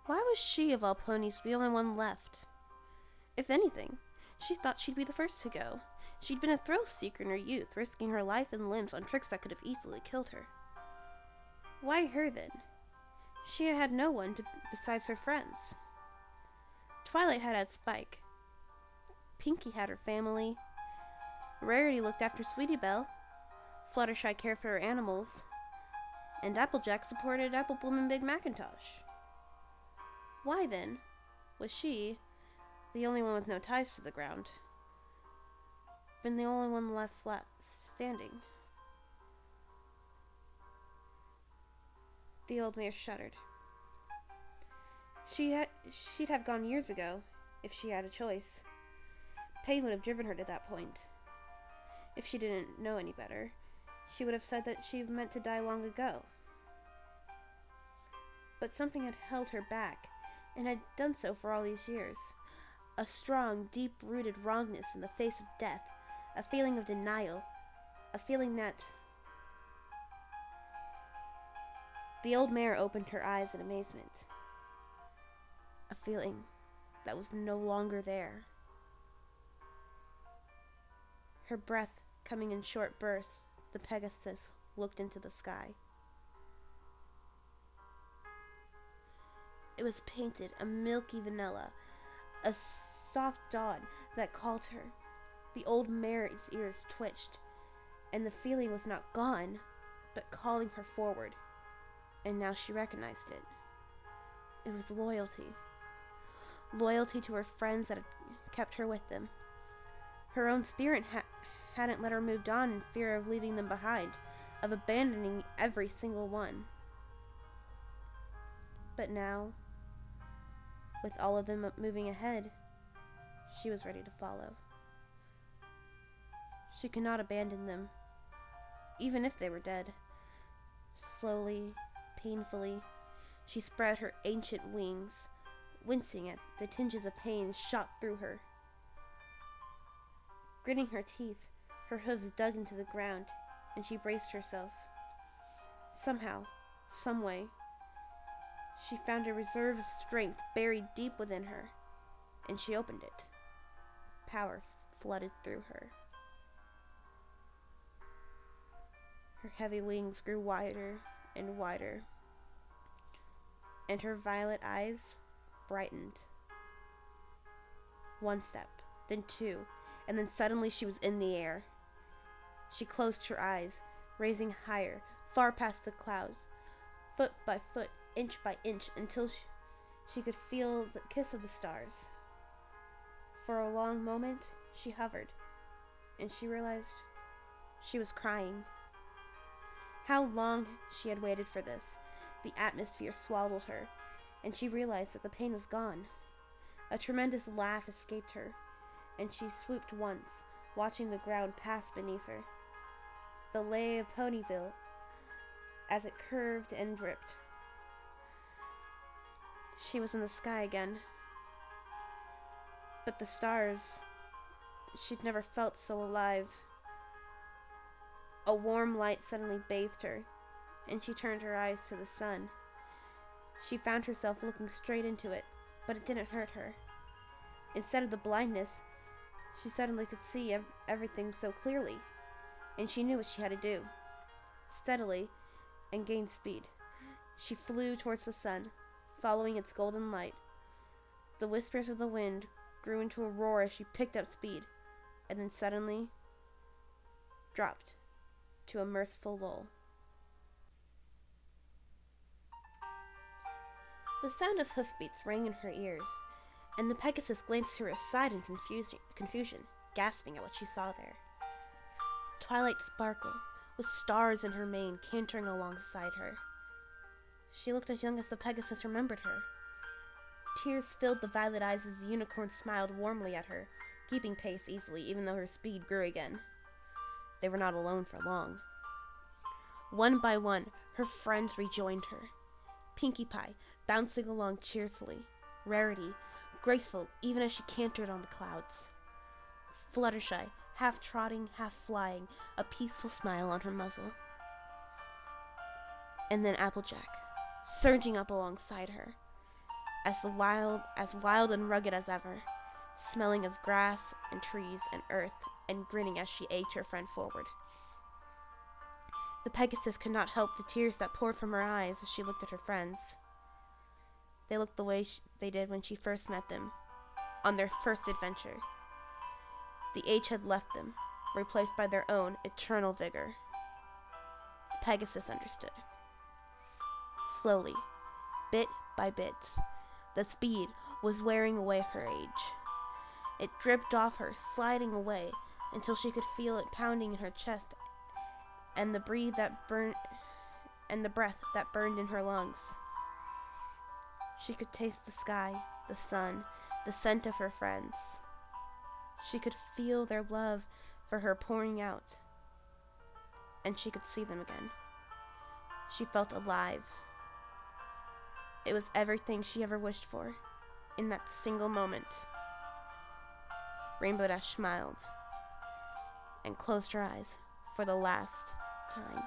Why was she, of all ponies, the only one left? If anything, she thought she'd be the first to go. She'd been a thrill seeker in her youth, risking her life and limbs on tricks that could have easily killed her. Why her, then? She had no one besides her friends. Twilight had Spike. Pinkie had her family. Rarity looked after Sweetie Belle. Fluttershy cared for her animals. And Applejack supported Apple Bloom and Big Macintosh. Why, then, was she, the only one with no ties to the ground, been the only one left standing? The old mare shuddered. She'd have gone years ago, if she had a choice. Pain would have driven her to that point. If she didn't know any better, she would have said that she meant to die long ago. But something had held her back, and had done so for all these years. A strong, deep-rooted wrongness in the face of death, a feeling of denial, a feeling that... The old mare opened her eyes in amazement. A feeling that was no longer there. Her breath coming in short bursts, the Pegasus looked into the sky. It was painted a milky vanilla, a soft dawn that called her. The old mare's ears twitched, and the feeling was not gone, but calling her forward. And now she recognized it. It was loyalty. Loyalty to her friends that had kept her with them. Her own spirit hadn't let her move on in fear of leaving them behind, of abandoning every single one. But now, with all of them moving ahead, she was ready to follow. She could not abandon them, even if they were dead. Slowly, painfully, she spread her ancient wings, wincing as the tinges of pain shot through her. Gritting her teeth, her hooves dug into the ground, and she braced herself. Somehow, someway, she found a reserve of strength buried deep within her, and she opened it. Power flooded through her. Her heavy wings grew wider and wider, and her violet eyes brightened. One step, then two, and then suddenly she was in the air. She closed her eyes, raising higher, far past the clouds, foot by foot, inch by inch, until she could feel the kiss of the stars. For a long moment, she hovered, and she realized she was crying. How long she had waited for this. The atmosphere swallowed her, and she realized that the pain was gone. A tremendous laugh escaped her, and she swooped once, watching the ground pass beneath her. The lay of Ponyville, as it curved and dripped. She was in the sky again. But the stars, she'd never felt so alive. A warm light suddenly bathed her, and she turned her eyes to the sun. She found herself looking straight into it, but it didn't hurt her. Instead of the blindness, she suddenly could see everything so clearly, and she knew what she had to do. Steadily, and gained speed, she flew towards the sun, following its golden light. The whispers of the wind grew into a roar as she picked up speed, and then suddenly dropped to a merciful lull. The sound of hoofbeats rang in her ears, and the Pegasus glanced to her side in confusion, gasping at what she saw there. Twilight sparkled, with stars in her mane cantering alongside her. She looked as young as the Pegasus remembered her. Tears filled the violet eyes as the unicorn smiled warmly at her, keeping pace easily even though her speed grew again. They were not alone for long. One by one, her friends rejoined her. Pinkie Pie, bouncing along cheerfully. Rarity, graceful even as she cantered on the clouds. Fluttershy, half trotting, half flying, a peaceful smile on her muzzle. And then Applejack, surging up alongside her. as wild and rugged as ever, smelling of grass and trees and earth, and grinning as she egged her friend forward. The Pegasus could not help the tears that poured from her eyes as she looked at her friends. They looked the way they did when she first met them, on their first adventure. The age had left them, replaced by their own eternal vigor. The Pegasus understood. Slowly, bit by bit, the speed was wearing away her age. It dripped off her, sliding away, until she could feel it pounding in her chest, and the breath that burned in her lungs. She could taste the sky, the sun, the scent of her friends. She could feel their love for her pouring out, and she could see them again. She felt alive. It was everything she ever wished for, in that single moment. Rainbow Dash smiled and closed her eyes for the last time.